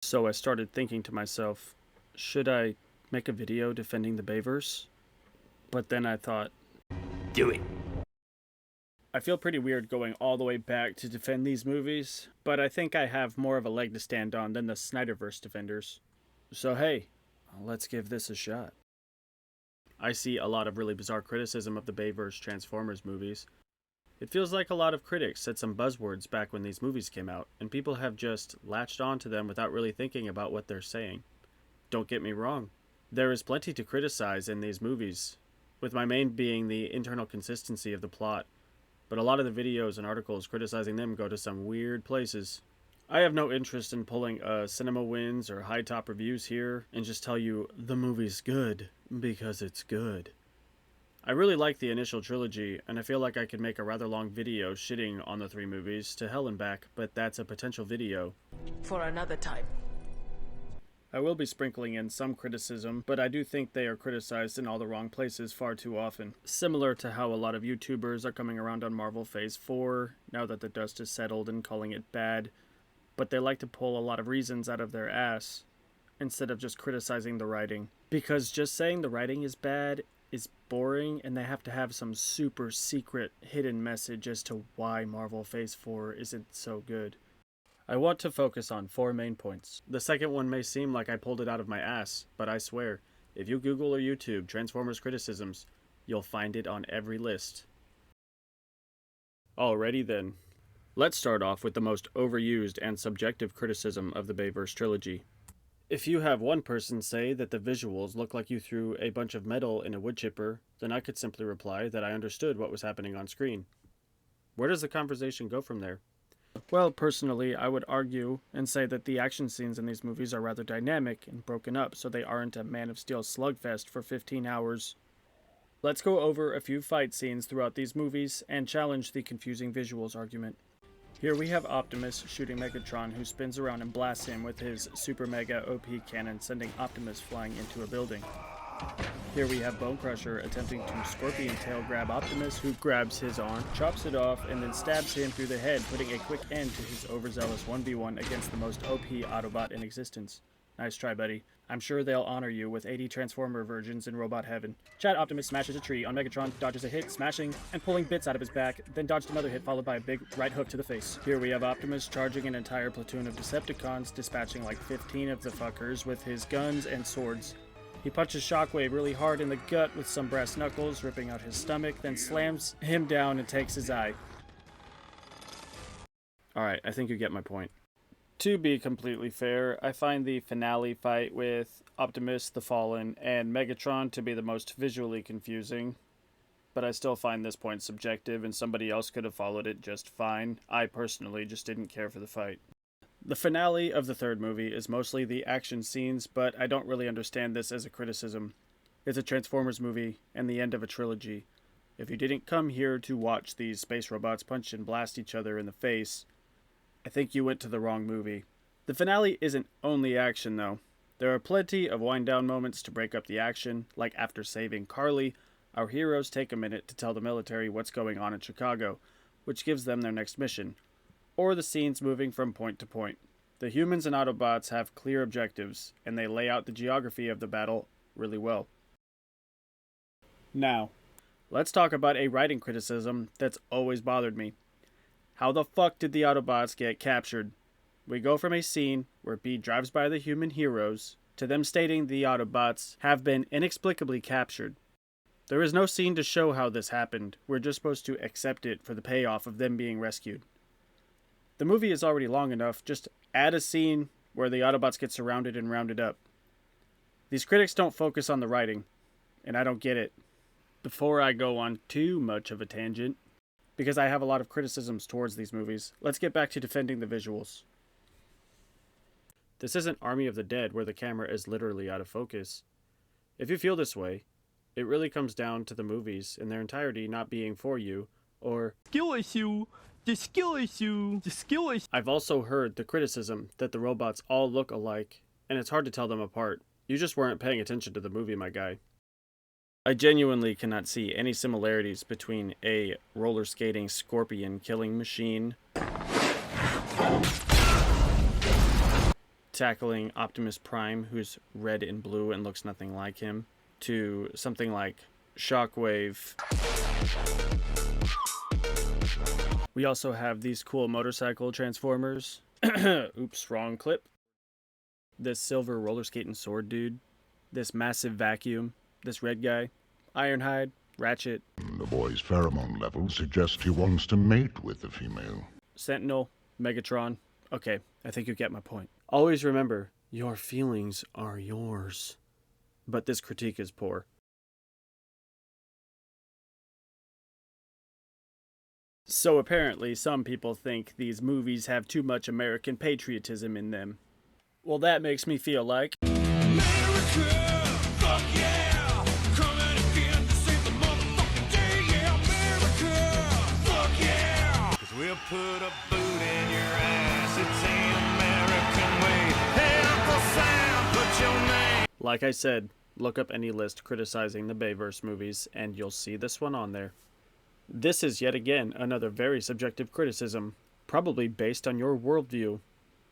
So I started thinking to myself, should I make a video defending the Bayverse? But then I thought, Do it. I feel pretty weird going all the way back to defend these movies, but I think I have more of a leg to stand on than the Snyderverse defenders. So hey, let's give this a shot. I see a lot of really bizarre criticism of the Bayverse Transformers movies. It feels like a lot of critics said some buzzwords back when these movies came out, and people have just latched onto them without really thinking about what they're saying. Don't get me wrong, there is plenty to criticize in these movies, with my main being the internal consistency of the plot, but a lot of the videos and articles criticizing them go to some weird places. I have no interest in pulling cinema wins or high top reviews here and just tell you the movie's good because it's good. I really like the initial trilogy, and I feel like I could make a rather long video shitting on the three movies to hell and back, but that's a potential video for another time. I will be sprinkling in some criticism, but I do think they are criticized in all the wrong places far too often. Similar to how a lot of YouTubers are coming around on Marvel Phase 4, now that the dust is settled, and calling it bad, but they like to pull a lot of reasons out of their ass, instead of just criticizing the writing. Because just saying the writing is bad is boring, and they have to have some super secret hidden message as to why Marvel Phase 4 isn't so good. I want to focus on 4 main points. The second one may seem like I pulled it out of my ass, but I swear, if you Google or YouTube Transformers criticisms, you'll find it on every list. Alrighty then. Let's start off with the most overused and subjective criticism of the Bayverse trilogy. If you have one person say that the visuals look like you threw a bunch of metal in a wood chipper, then I could simply reply that I understood what was happening on screen. Where does the conversation go from there? Well, personally, I would argue and say that the action scenes in these movies are rather dynamic and broken up, so they aren't a Man of Steel slugfest for 15 hours. Let's go over a few fight scenes throughout these movies and challenge the confusing visuals argument. Here we have Optimus shooting Megatron, who spins around and blasts him with his Super Mega OP cannon, sending Optimus flying into a building. Here we have Bone Crusher attempting to scorpion tail grab Optimus, who grabs his arm, chops it off, and then stabs him through the head, putting a quick end to his overzealous 1v1 against the most OP Autobot in existence. Nice try, buddy. I'm sure they'll honor you with 80 Transformer versions in Robot Heaven. Chad Optimus smashes a tree on Megatron, dodges a hit, smashing and pulling bits out of his back, then dodged another hit followed by a big right hook to the face. Here we have Optimus charging an entire platoon of Decepticons, dispatching like 15 of the fuckers with his guns and swords. He punches Shockwave really hard in the gut with some brass knuckles, ripping out his stomach, then slams him down and takes his eye. Alright, I think you get my point. To be completely fair, I find the finale fight with Optimus, the Fallen, and Megatron to be the most visually confusing, but I still find this point subjective and somebody else could have followed it just fine. I personally just didn't care for the fight. The finale of the third movie is mostly the action scenes, but I don't really understand this as a criticism. It's a Transformers movie and the end of a trilogy. If you didn't come here to watch these space robots punch and blast each other in the face, I think you went to the wrong movie. The finale isn't only action though. There are plenty of wind-down moments to break up the action, like after saving Carly, our heroes take a minute to tell the military what's going on in Chicago, which gives them their next mission, or the scenes moving from point to point. The humans and Autobots have clear objectives, and they lay out the geography of the battle really well. Now, let's talk about a writing criticism that's always bothered me. How the fuck did the Autobots get captured? We go from a scene where B drives by the human heroes to them stating the Autobots have been inexplicably captured. There is no scene to show how this happened. We're just supposed to accept it for the payoff of them being rescued. The movie is already long enough, just add a scene where the Autobots get surrounded and rounded up. These critics don't focus on the writing, and I don't get it. Before I go on too much of a tangent, because I have a lot of criticisms towards these movies, let's get back to defending the visuals. This isn't Army of the Dead where the camera is literally out of focus. If you feel this way, it really comes down to the movies in their entirety not being for you, or Skill issue. The skill issue. The skill issue. I've also heard the criticism that the robots all look alike, and it's hard to tell them apart. You just weren't paying attention to the movie, my guy. I genuinely cannot see any similarities between a roller skating scorpion killing machine tackling Optimus Prime, who's red and blue and looks nothing like him, to something like Shockwave. We also have these cool motorcycle Transformers. Oops, wrong clip. This silver roller skating sword dude. This massive vacuum. This red guy. Ironhide. Ratchet. The boy's pheromone levels suggest he wants to mate with the female. Sentinel. Megatron. Okay, I think you get my point. Always remember, your feelings are yours. But this critique is poor. So apparently, some people think these movies have too much American patriotism in them. Well, that makes me feel like America, fuck yeah! Coming again to save the motherfucking day, yeah! America, fuck yeah! 'Cause we'll put a boot in your ass, it's the American way. Hey, Uncle Sam, put your name. Like I said, look up any list criticizing the Bayverse movies, and you'll see this one on there. This is yet again another very subjective criticism, probably based on your worldview,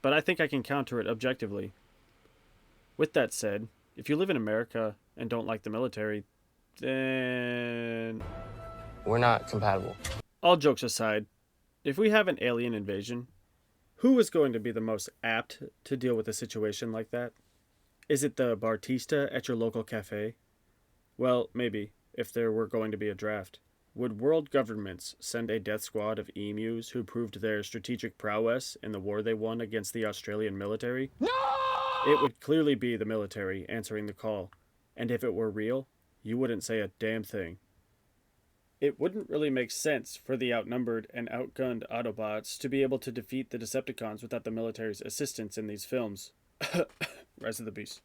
but I think I can counter it objectively. With that said, if you live in America and don't like the military, then... We're not compatible. All jokes aside, if we have an alien invasion, who is going to be the most apt to deal with a situation like that? Is it the bartista at your local cafe? Well, maybe, if there were going to be a draft. Would world governments send a death squad of emus who proved their strategic prowess in the war they won against the Australian military? No! It would clearly be the military answering the call, and if it were real, you wouldn't say a damn thing. It wouldn't really make sense for the outnumbered and outgunned Autobots to be able to defeat the Decepticons without the military's assistance in these films. Rise of the Beast.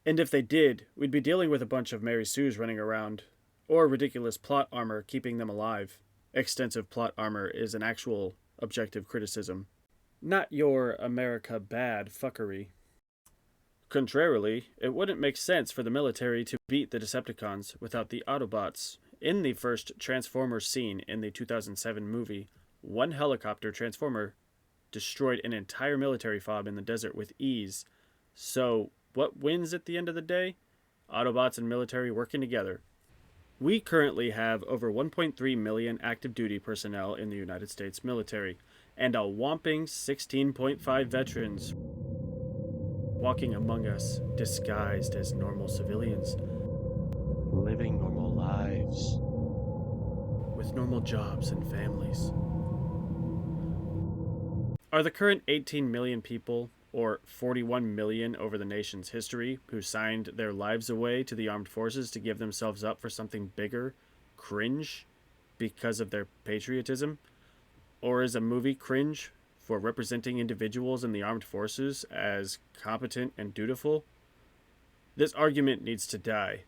And if they did, we'd be dealing with a bunch of Mary Sues running around, or ridiculous plot armor keeping them alive. Extensive plot armor is an actual objective criticism, not your America bad fuckery. Contrarily, it wouldn't make sense for the military to beat the Decepticons without the Autobots. In the first Transformers scene in the 2007 movie, one helicopter Transformer destroyed an entire military fob in the desert with ease. So, what wins at the end of the day? Autobots and military working together. We currently have over 1.3 million active duty personnel in the United States military, and a whopping 16.5 veterans walking among us disguised as normal civilians, living normal lives, with normal jobs and families. Are the current 18 million people, or 41 million over the nation's history, who signed their lives away to the armed forces to give themselves up for something bigger, cringe because of their patriotism? Or is a movie cringe for representing individuals in the armed forces as competent and dutiful? This argument needs to die.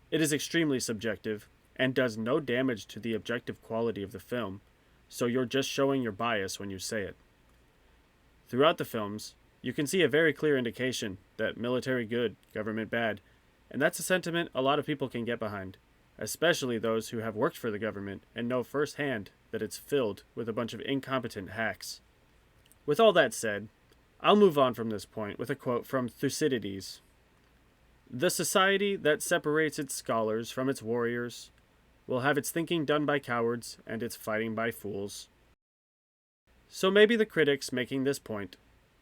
It is extremely subjective and does no damage to the objective quality of the film, so you're just showing your bias when you say it. Throughout the films, you can see a very clear indication that military good, government bad, and that's a sentiment a lot of people can get behind, especially those who have worked for the government and know firsthand that it's filled with a bunch of incompetent hacks. With all that said, I'll move on from this point with a quote from Thucydides. "The society that separates its scholars from its warriors will have its thinking done by cowards and its fighting by fools." So maybe the critics making this point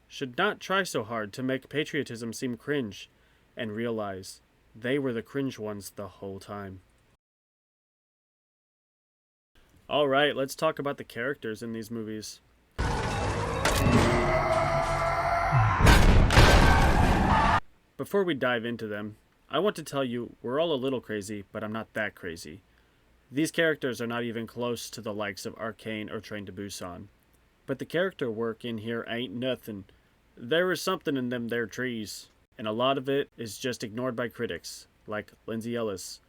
should not try so hard to make patriotism seem cringe, and realize they were the cringe ones the whole time. Alright, let's talk about the characters in these movies. Before we dive into them, I want to tell you we're all a little crazy, but I'm not that crazy. These characters are not even close to the likes of Arcane or Train to Busan. But the character work in here ain't nothing. There is something in them there trees, and a lot of it is just ignored by critics, like Lindsay Ellis,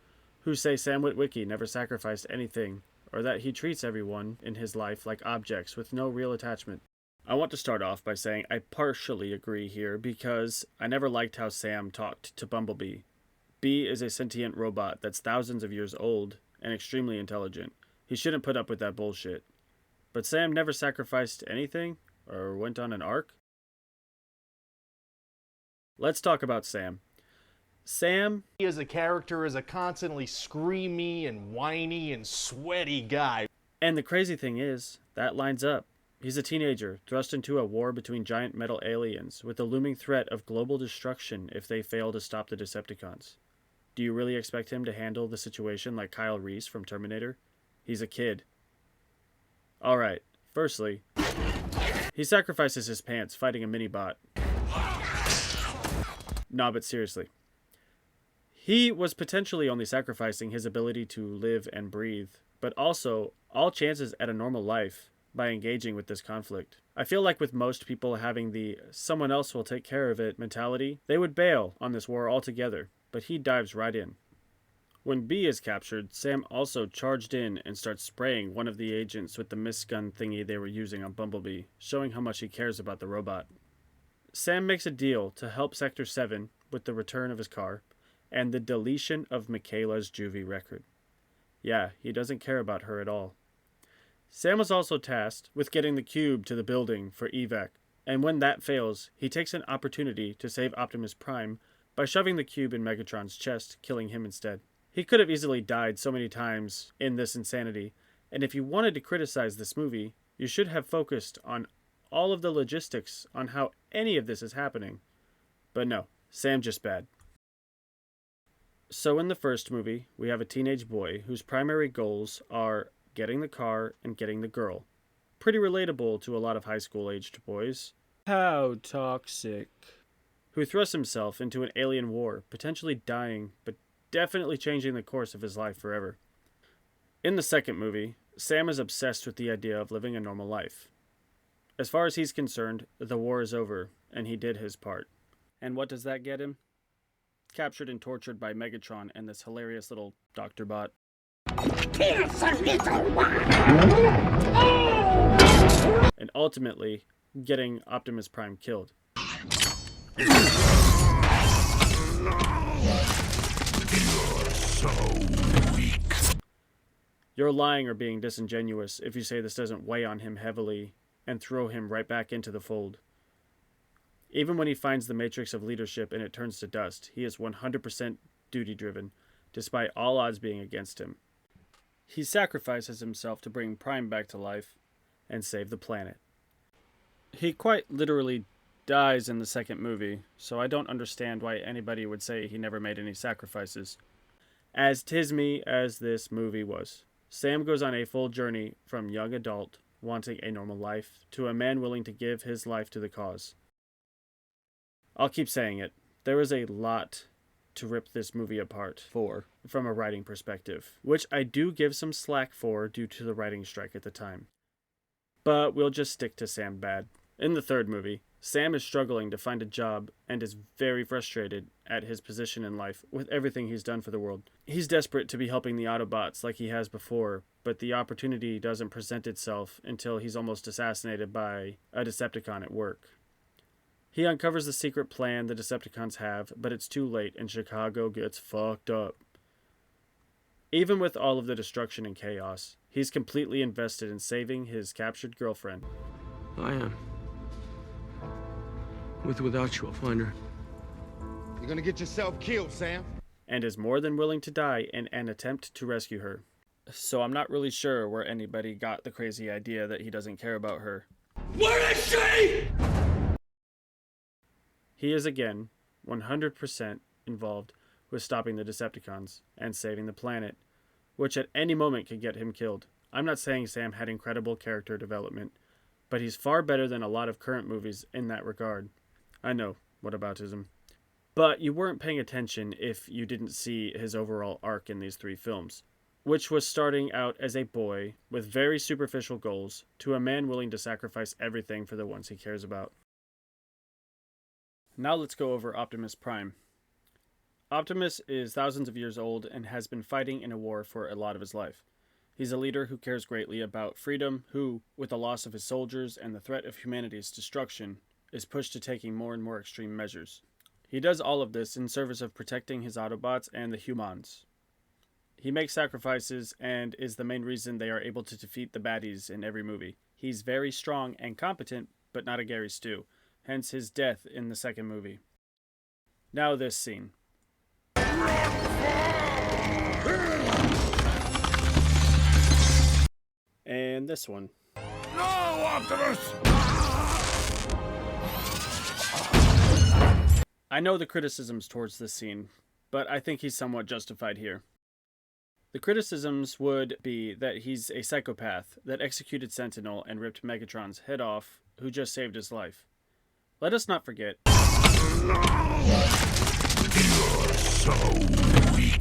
who say Sam Witwicky never sacrificed anything, or that he treats everyone in his life like objects with no real attachment. I want to start off by saying I partially agree here because I never liked how Sam talked to Bumblebee. Bee is a sentient robot that's thousands of years old and extremely intelligent. He shouldn't put up with that bullshit. But Sam never sacrificed anything, or went on an arc. Let's talk about Sam. Sam, He as a character is a constantly screamy and whiny and sweaty guy. and the crazy thing is, that lines up. He's a teenager, thrust into a war between giant metal aliens, with the looming threat of global destruction if they fail to stop the Decepticons. Do you really expect him to handle the situation like Kyle Reese from Terminator? He's a kid. Alright, firstly, he sacrifices his pants fighting a mini-bot. Nah, but seriously. He was potentially only sacrificing his ability to live and breathe, but also all chances at a normal life by engaging with this conflict. I feel like with most people having the someone else will take care of it mentality, they would bail on this war altogether, but he dives right in. When B is captured, Sam also charged in and starts spraying one of the agents with the mist gun thingy they were using on Bumblebee, showing how much he cares about the robot. Sam makes a deal to help Sector 7 with the return of his car, and the deletion of Michaela's juvie record. Yeah, he doesn't care about her at all. Sam was also tasked with getting the cube to the building for evac, and when that fails, he takes an opportunity to save Optimus Prime by shoving the cube in Megatron's chest, killing him instead. He could have easily died so many times in this insanity, and if you wanted to criticize this movie, you should have focused on all of the logistics on how any of this is happening. But no, Sam just bad. So in the first movie, we have a teenage boy whose primary goals are getting the car and getting the girl. Pretty relatable to a lot of high school aged boys. How toxic. Who thrusts himself into an alien war, potentially dying, but definitely changing the course of his life forever. In the second movie, Sam is obsessed with the idea of living a normal life. As far as he's concerned, the war is over, and he did his part. And what does that get him? Captured and tortured by Megatron and this hilarious little Dr. Bot. And ultimately, getting Optimus Prime killed. You're lying or being disingenuous if you say this doesn't weigh on him heavily and throw him right back into the fold. Even when he finds the matrix of leadership and it turns to dust, he is 100% duty-driven, despite all odds being against him. He sacrifices himself to bring Prime back to life and save the planet. He quite literally dies in the second movie, so I don't understand why anybody would say he never made any sacrifices. As tismy as this movie was, Sam goes on a full journey from young adult wanting a normal life to a man willing to give his life to the cause. I'll keep saying it. There is a lot to rip this movie apart for from a writing perspective, which I do give some slack for due to the writing strike at the time. But we'll just stick to Sam bad. In the third movie, Sam is struggling to find a job and is very frustrated at his position in life with everything he's done for the world. He's desperate to be helping the Autobots like he has before, but the opportunity doesn't present itself until he's almost assassinated by a Decepticon at work. He uncovers the secret plan the Decepticons have, but it's too late and Chicago gets fucked up. Even with all of the destruction and chaos, he's completely invested in saving his captured girlfriend. I am. With or without you, I'll find her. You're gonna get yourself killed, Sam. And is more than willing to die in an attempt to rescue her. So I'm not really sure where anybody got the crazy idea that he doesn't care about her. Where is she? He is again 100% involved with stopping the Decepticons and saving the planet, which at any moment could get him killed. I'm not saying Sam had incredible character development, but he's far better than a lot of current movies in that regard. I know, whataboutism. But you weren't paying attention if you didn't see his overall arc in these three films, which was starting out as a boy with very superficial goals to a man willing to sacrifice everything for the ones he cares about. Now let's go over Optimus Prime. Optimus is thousands of years old and has been fighting in a war for a lot of his life. He's a leader who cares greatly about freedom, who, with the loss of his soldiers and the threat of humanity's destruction, is pushed to taking more and more extreme measures. He does all of this in service of protecting his Autobots and the humans. He makes sacrifices and is the main reason they are able to defeat the baddies in every movie. He's very strong and competent, but not a Gary Stu, hence his death in the second movie. Now this scene. And this one. No, Optimus! I know the criticisms towards this scene, but I think he's somewhat justified here. The criticisms would be that he's a psychopath that executed Sentinel and ripped Megatron's head off, who just saved his life. Let us not forget. You're so weak.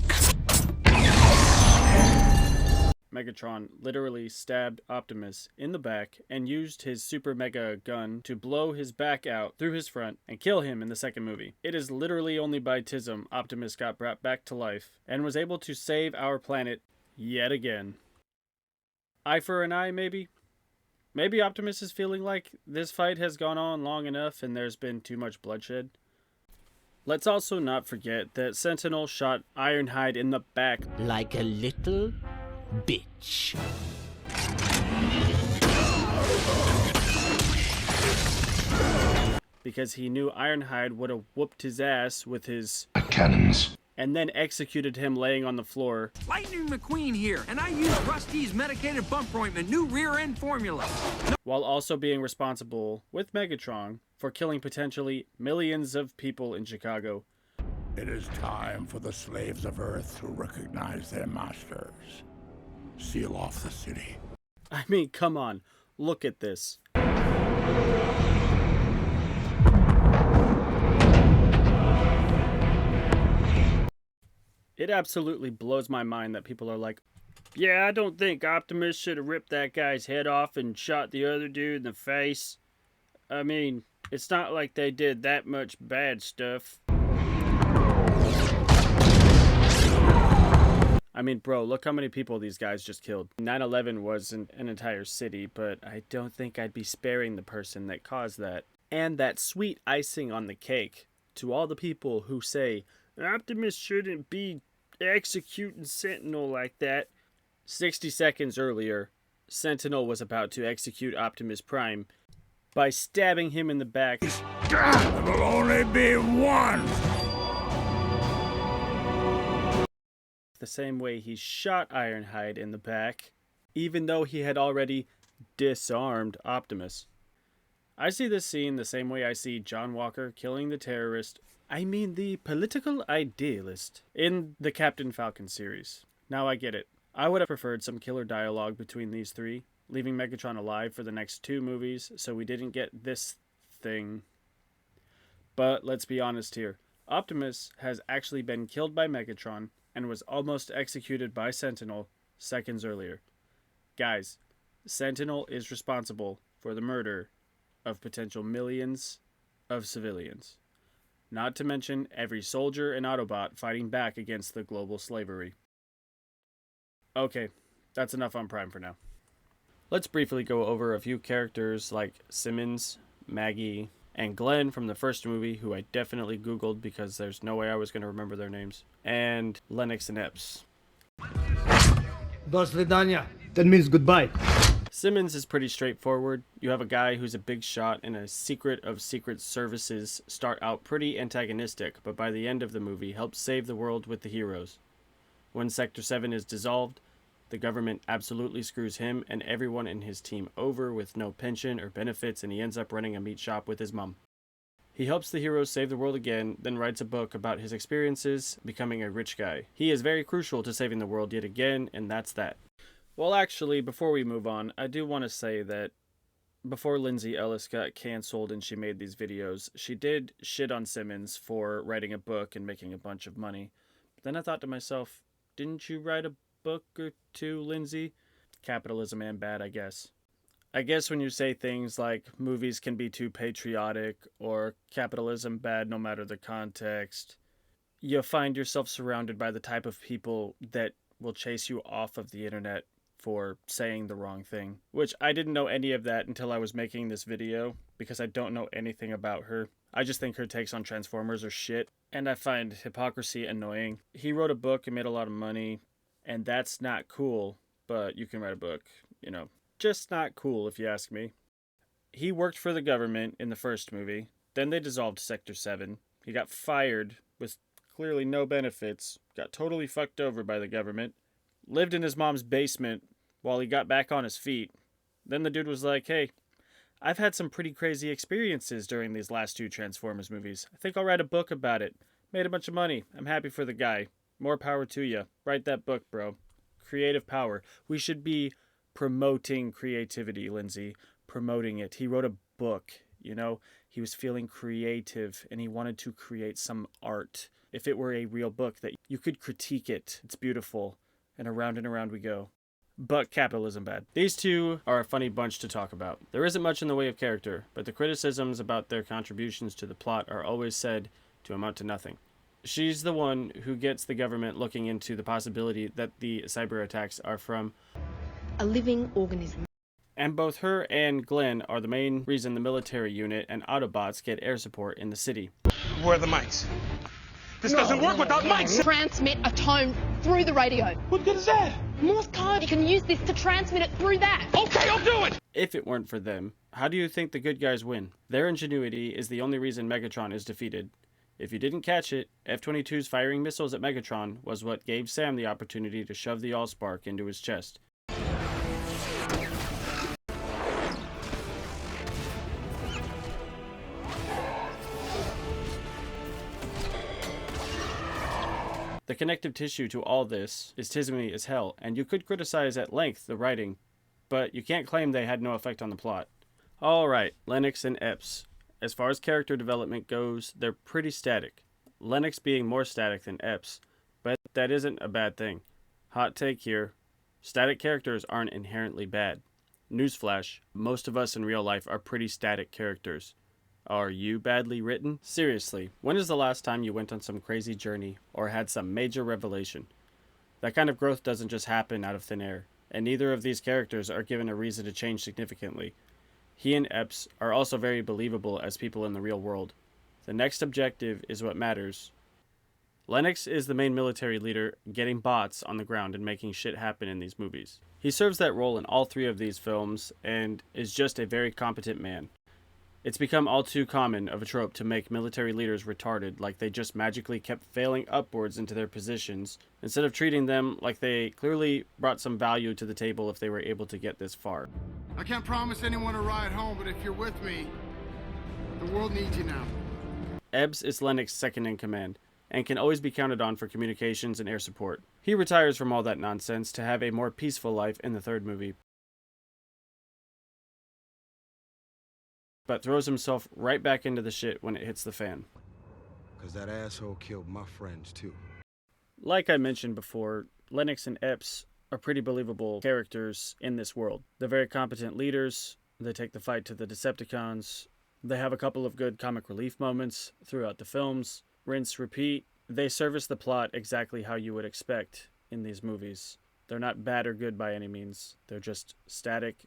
Megatron literally stabbed Optimus in the back and used his super mega gun to blow his back out through his front and kill him in the second movie. It is literally only by TISM Optimus got brought back to life and was able to save our planet yet again. Eye for an eye, maybe? Maybe Optimus is feeling like this fight has gone on long enough and there's been too much bloodshed. Let's also not forget that Sentinel shot Ironhide in the back like a little bitch. because he knew Ironhide would have whooped his ass with his cannons, and then executed him laying on the floor. Lightning McQueen here, and I use Rusty's medicated bump ointment, new rear end formula. While also being responsible, with Megatron, for killing potentially millions of people in Chicago. it is time for the slaves of Earth to recognize their masters. Seal off the city. I mean, come on, look at this. It absolutely blows my mind that people are like, yeah, I don't think Optimus should have ripped that guy's head off and shot the other dude in the face. I mean, it's not like they did that much bad stuff. I mean, bro, look how many people these guys just killed. 9/11 was an entire city, but I don't think I'd be sparing the person that caused that. And that sweet icing on the cake to all the people who say, Optimus shouldn't be executing Sentinel like that. 60 seconds earlier, Sentinel was about to execute Optimus Prime by stabbing him in the back. There will only be one! The same way he shot Ironhide in the back, even though he had already disarmed Optimus. I see this scene the same way I see John Walker killing the terrorist, I mean the political idealist, in the Captain Falcon series. Now I get it. I would have preferred some killer dialogue between these three, leaving Megatron alive for the next 2 movies so we didn't get this thing. But let's be honest here. Optimus has actually been killed by Megatron and was almost executed by Sentinel seconds earlier. Guys, Sentinel is responsible for the murder of potential millions of civilians. Not to mention every soldier and Autobot fighting back against the global slavery. Okay, that's enough on Prime for now. Let's briefly go over a few characters like Simmons, Maggie, and Glenn from the first movie, who I definitely Googled because there's no way I was going to remember their names, and Lennox and Epps. До свидания. That means goodbye. Simmons is pretty straightforward. You have a guy who's a big shot and a secret of secret services start out pretty antagonistic, but by the end of the movie helps save the world with the heroes. When Sector 7 is dissolved, the government absolutely screws him and everyone in his team over with no pension or benefits, and he ends up running a meat shop with his mom. He helps the heroes save the world again, then writes a book about his experiences becoming a rich guy. He is very crucial to saving the world yet again, and that's that. Well, actually, before we move on, I do want to say that before Lindsay Ellis got canceled and she made these videos, she did shit on Simmons for writing a book and making a bunch of money. But then I thought to myself, didn't you write a book or 2, Lindsay? Capitalism and bad, I guess. I guess when you say things like movies can be too patriotic or capitalism bad no matter the context, you find yourself surrounded by the type of people that will chase you off of the internet for saying the wrong thing. Which I didn't know any of that until I was making this video, because I don't know anything about her. I just think her takes on Transformers are shit, and I find hypocrisy annoying. He wrote a book and made a lot of money, and that's not cool, but you can write a book, you know. Just not cool if you ask me. He worked for the government in the first movie, then they dissolved Sector 7, He got fired with clearly no benefits, got totally fucked over by the government, lived in his mom's basement while he got back on his feet. Then the dude was like, hey, I've had some pretty crazy experiences during these last 2 Transformers movies. I think I'll write a book about it. Made a bunch of money. I'm happy for the guy. More power to you. Write that book, bro. Creative power. We should be promoting creativity, Lindsay. Promoting it. He wrote a book, you know? He was feeling creative and he wanted to create some art. If it were a real book that you could critique it, it's beautiful. And around we go. But capitalism bad. These two are a funny bunch to talk about. There isn't much in the way of character, but the criticisms about their contributions to the plot are always said to amount to nothing. She's the one who gets the government looking into the possibility that the cyber attacks are from a living organism. And both her and Glenn are the main reason the military unit and Autobots get air support in the city. Where are the mics? This doesn't work without mics! Transmit a tone through the radio. What good is that? Morse code, you can use this to transmit it through that. Okay, I'll do it! If it weren't for them, how do you think the good guys win? Their ingenuity is the only reason Megatron is defeated. If you didn't catch it, F-22's firing missiles at Megatron was what gave Sam the opportunity to shove the Allspark into his chest. The connective tissue to all this is tismy as hell, and you could criticize at length the writing, but you can't claim they had no effect on the plot. Alright, Lennox and Epps. As far as character development goes, they're pretty static. Lennox being more static than Epps, but that isn't a bad thing. Hot take here. Static characters aren't inherently bad. Newsflash, most of us in real life are pretty static characters. Are you badly written? Seriously, when is the last time you went on some crazy journey or had some major revelation? That kind of growth doesn't just happen out of thin air, and neither of these characters are given a reason to change significantly. He and Epps are also very believable as people in the real world. The next objective is what matters. Lennox is the main military leader, getting bots on the ground and making shit happen in these movies. He serves that role in all 3 of these films and is just a very competent man. It's become all too common of a trope to make military leaders retarded, like they just magically kept failing upwards into their positions, instead of treating them like they clearly brought some value to the table if they were able to get this far. I can't promise anyone a ride home, but if you're with me, the world needs you now. Ebbs is Lennox's second in command, and can always be counted on for communications and air support. He retires from all that nonsense to have a more peaceful life in the 3rd movie, but throws himself right back into the shit when it hits the fan. Cause that asshole killed my friends too. Like I mentioned before, Lennox and Epps are pretty believable characters in this world. They're very competent leaders, they take the fight to the Decepticons, they have a couple of good comic relief moments throughout the films, rinse, repeat. They service the plot exactly how you would expect in these movies. They're not bad or good by any means, they're just static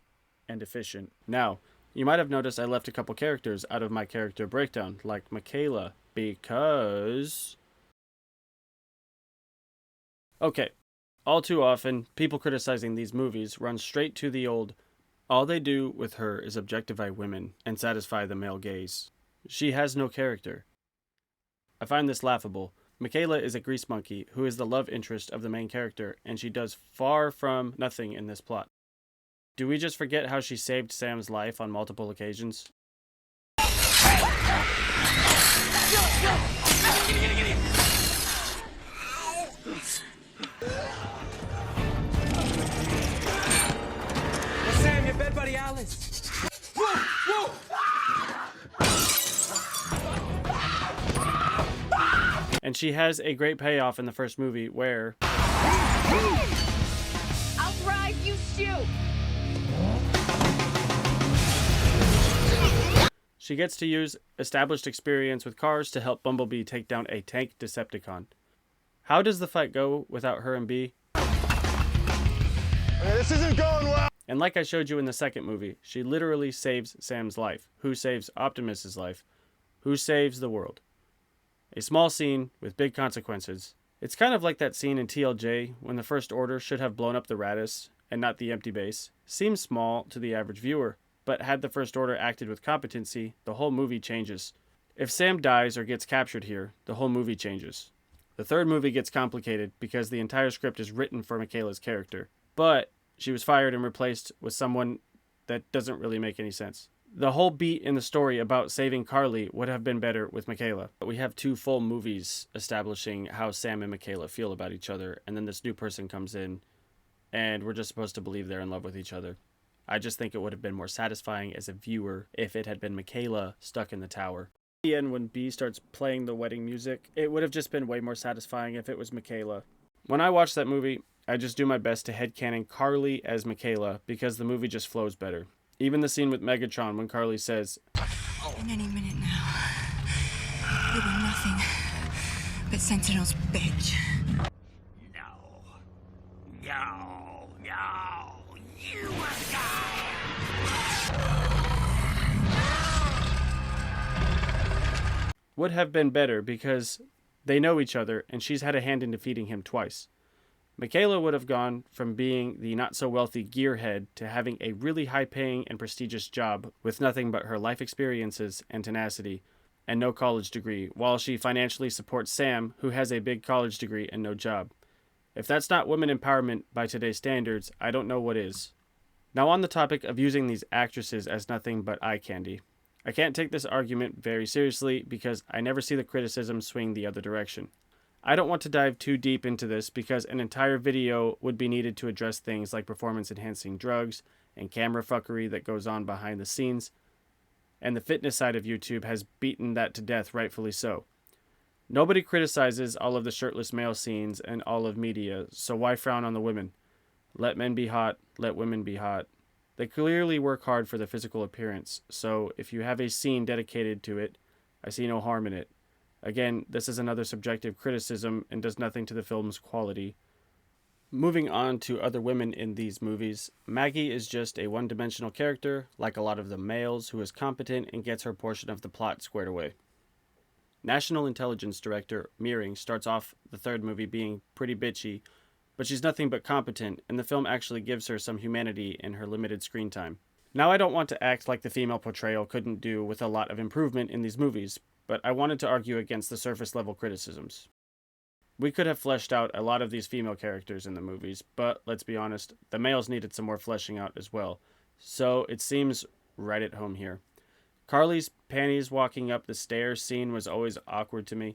and efficient. Now, you might have noticed I left a couple characters out of my character breakdown, like Michaela, because... Okay, all too often, people criticizing these movies run straight to the old, all they do with her is objectify women and satisfy the male gaze. She has no character. I find this laughable. Michaela is a grease monkey who is the love interest of the main character, and she does far from nothing in this plot. Do we just forget how she saved Sam's life on multiple occasions? Sam, your bed buddy Alice. Whoa! And she has a great payoff in the first movie where... I'll drive you, shoot! She gets to use established experience with cars to help Bumblebee take down a tank Decepticon. How does the fight go without her and Bee? This isn't going well! And like I showed you in the second movie, she literally saves Sam's life. Who saves Optimus's life? Who saves the world? A small scene with big consequences. It's kind of like that scene in TLJ when the First Order should have blown up the Radis and not the empty base. Seems small to the average viewer, but had the First Order acted with competency, the whole movie changes. If Sam dies or gets captured here, the whole movie changes. The third movie gets complicated because the entire script is written for Michaela's character, but she was fired and replaced with someone that doesn't really make any sense. The whole beat in the story about saving Carly would have been better with Michaela. But we have 2 full movies establishing how Sam and Michaela feel about each other, and then this new person comes in, and we're just supposed to believe they're in love with each other. I just think it would have been more satisfying as a viewer if it had been Michaela stuck in the tower. At the end, when B starts playing the wedding music, it would have just been way more satisfying if it was Michaela. When I watch that movie, I just do my best to headcanon Carly as Michaela because the movie just flows better. Even the scene with Megatron when Carly says, "In any minute now, you'll be nothing but Sentinel's bitch." No, you must die! would have been better because they know each other and she's had a hand in defeating him twice. Michaela would have gone from being the not-so-wealthy gearhead to having a really high-paying and prestigious job with nothing but her life experiences and tenacity and no college degree, while she financially supports Sam, who has a big college degree and no job. If that's not women empowerment by today's standards, I don't know what is. Now on the topic of using these actresses as nothing but eye candy. I can't take this argument very seriously because I never see the criticism swing the other direction. I don't want to dive too deep into this because an entire video would be needed to address things like performance-enhancing drugs and camera fuckery that goes on behind the scenes, and the fitness side of YouTube has beaten that to death, rightfully so. Nobody criticizes all of the shirtless male scenes and all of media, so why frown on the women? Let men be hot, let women be hot. They clearly work hard for their physical appearance, so if you have a scene dedicated to it, I see no harm in it. Again, this is another subjective criticism and does nothing to the film's quality. Moving on to other women in these movies, Maggie is just a one-dimensional character, like a lot of the males, who is competent and gets her portion of the plot squared away. National Intelligence Director Meering starts off the third movie being pretty bitchy, but she's nothing but competent, and the film actually gives her some humanity in her limited screen time. Now, I don't want to act like the female portrayal couldn't do with a lot of improvement in these movies, but I wanted to argue against the surface-level criticisms. We could have fleshed out a lot of these female characters in the movies, but let's be honest, the males needed some more fleshing out as well, so it seems right at home here. Carly's panties walking up the stairs scene was always awkward to me.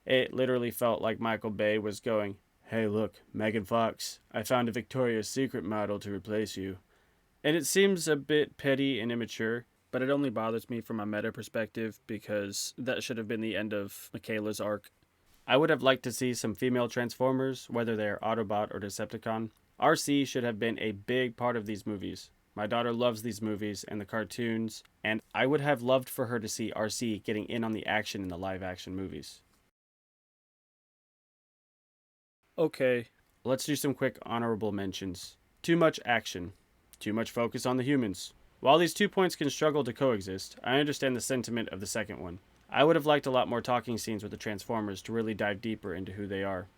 It literally felt like Michael Bay was going, "Hey look, Megan Fox, I found a Victoria's Secret model to replace you." And it seems a bit petty and immature, but it only bothers me from a meta perspective because that should have been the end of Michaela's arc. I would have liked to see some female Transformers, whether they're Autobot or Decepticon. RC should have been a big part of these movies. My daughter loves these movies and the cartoons, and I would have loved for her to see RC getting in on the action in the live-action movies. Okay, let's do some quick honorable mentions. Too much action. Too much focus on the humans. While these 2 points can struggle to coexist, I understand the sentiment of the second one. I would have liked a lot more talking scenes with the Transformers to really dive deeper into who they are.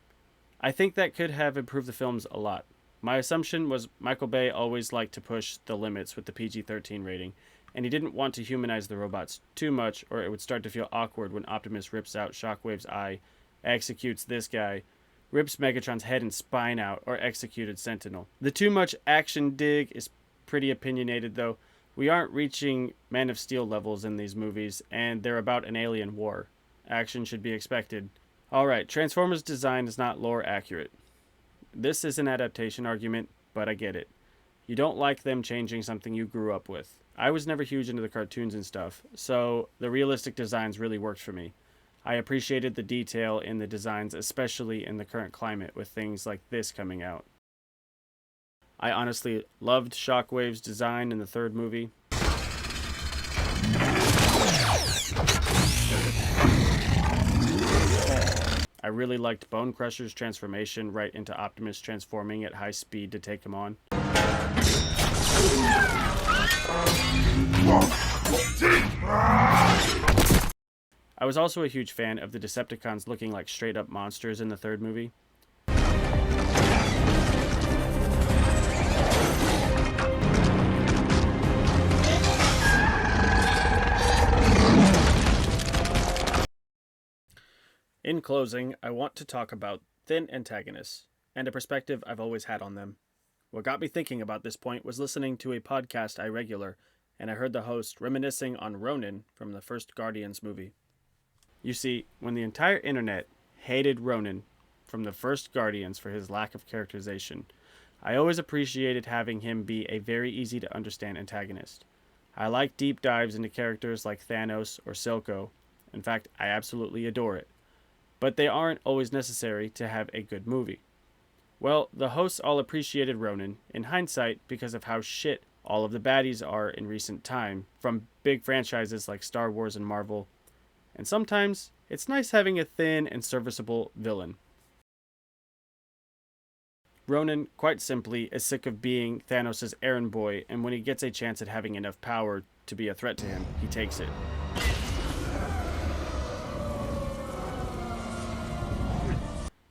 I think that could have improved the films a lot. My assumption was Michael Bay always liked to push the limits with the PG-13 rating, and he didn't want to humanize the robots too much or it would start to feel awkward when Optimus rips out Shockwave's eye, executes this guy, rips Megatron's head and spine out, or executed Sentinel. The too much action dig is pretty opinionated though. We aren't reaching Man of Steel levels in these movies, and they're about an alien war. Action should be expected. Alright, Transformers design is not lore accurate. This is an adaptation argument, but I get it. You don't like them changing something you grew up with. I was never huge into the cartoons and stuff, so the realistic designs really worked for me. I appreciated the detail in the designs, especially in the current climate with things like this coming out. I honestly loved Shockwave's design in the third movie. I really liked Bone Crusher's transformation right into Optimus transforming at high speed to take him on. I was also a huge fan of the Decepticons looking like straight up monsters in the third movie. In closing, I want to talk about thin antagonists, and a perspective I've always had on them. What got me thinking about this point was listening to a podcast I regular, and I heard the host reminiscing on Ronan from the first Guardians movie. You see, when the entire internet hated Ronan from the first Guardians for his lack of characterization, I always appreciated having him be a very easy to understand antagonist. I like deep dives into characters like Thanos or Silco. In fact, I absolutely adore it. But they aren't always necessary to have a good movie. Well, the hosts all appreciated Ronan, in hindsight, because of how shit all of the baddies are in recent time, from big franchises like Star Wars and Marvel. And sometimes, it's nice having a thin and serviceable villain. Ronan, quite simply, is sick of being Thanos' errand boy, and when he gets a chance at having enough power to be a threat to him, he takes it.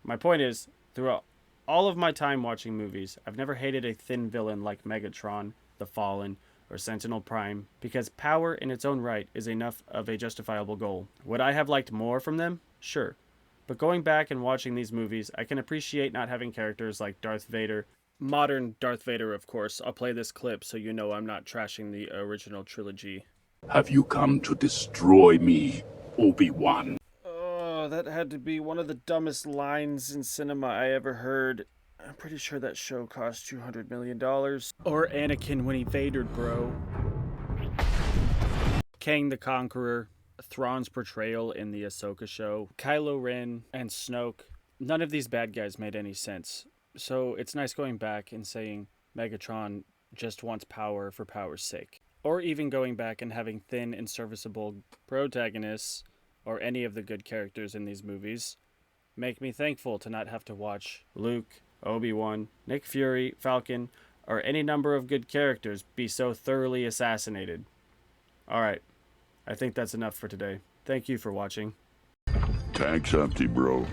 My point is, throughout all of my time watching movies, I've never hated a thin villain like Megatron, The Fallen, or Sentinel Prime, because power in its own right is enough of a justifiable goal. Would I have liked more from them? Sure. But going back and watching these movies, I can appreciate not having characters like Darth Vader. Modern Darth Vader, of course. I'll play this clip so you know I'm not trashing the original trilogy. Have you come to destroy me, Obi-Wan? Oh, that had to be one of the dumbest lines in cinema I ever heard. I'm pretty sure that show cost $200 million. Or Anakin when he Vadered, bro. Kang the Conqueror. Thrawn's portrayal in the Ahsoka show, Kylo Ren, and Snoke. None of these bad guys made any sense. So it's nice going back and saying Megatron just wants power for power's sake. Or even going back and having thin and serviceable protagonists, or any of the good characters in these movies, make me thankful to not have to watch Luke, Obi-Wan, Nick Fury, Falcon, or any number of good characters be so thoroughly assassinated. Alright. I think that's enough for today. Thank you for watching. Tank's empty, bro.